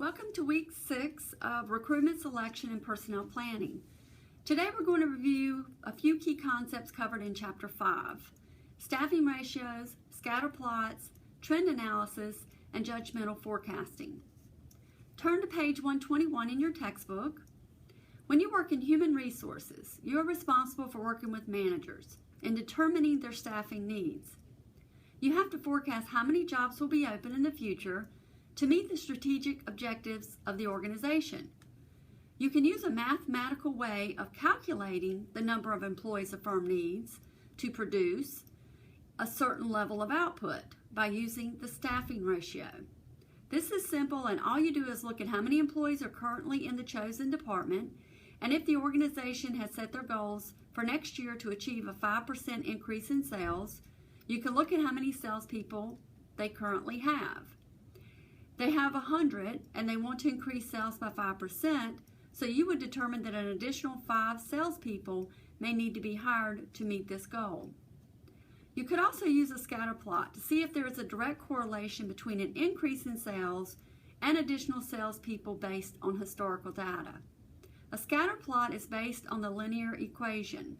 Welcome to week 6 of recruitment, selection, and personnel planning. Today we're going to review a few key concepts covered in chapter 5. Staffing ratios, scatter plots, trend analysis, and judgmental forecasting. Turn to page 121 in your textbook. When you work in human resources, you are responsible for working with managers and determining their staffing needs. You have to forecast how many jobs will be open in the future to meet the strategic objectives of the organization. You can use a mathematical way of calculating the number of employees a firm needs to produce a certain level of output by using the staffing ratio. This is simple, and all you do is look at how many employees are currently in the chosen department, and if the organization has set their goals for next year to achieve a 5% increase in sales, you can look at how many salespeople they currently have. They have 100 and they want to increase sales by 5%, so you would determine that an additional 5 salespeople may need to be hired to meet this goal. You could also use a scatter plot to see if there is a direct correlation between an increase in sales and additional salespeople based on historical data. A scatter plot is based on the linear equation,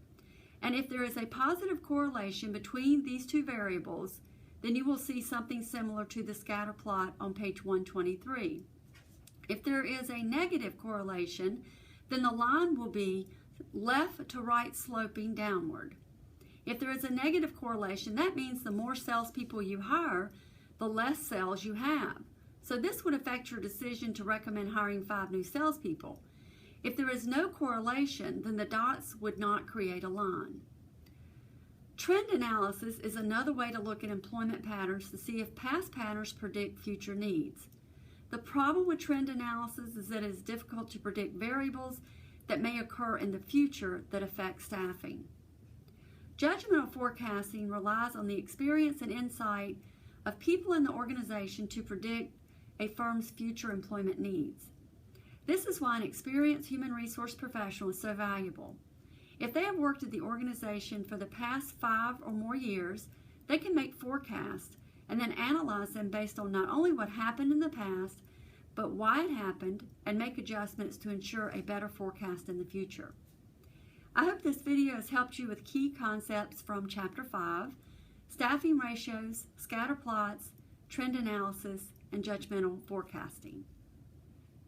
and if there is a positive correlation between these two variables, then you will see something similar to the scatter plot on page 123. If there is a negative correlation, then the line will be left to right sloping downward. If there is a negative correlation, that means the more salespeople you hire, the less sales you have. So this would affect your decision to recommend hiring 5 new salespeople. If there is no correlation, then the dots would not create a line. Trend analysis is another way to look at employment patterns to see if past patterns predict future needs. The problem with trend analysis is that it is difficult to predict variables that may occur in the future that affect staffing. Judgmental forecasting relies on the experience and insight of people in the organization to predict a firm's future employment needs. This is why an experienced human resource professional is so valuable. If they have worked at the organization for the past 5 or more years, they can make forecasts and then analyze them based on not only what happened in the past, but why it happened, and make adjustments to ensure a better forecast in the future. I hope this video has helped you with key concepts from Chapter 5, staffing ratios, scatter plots, trend analysis, and judgmental forecasting.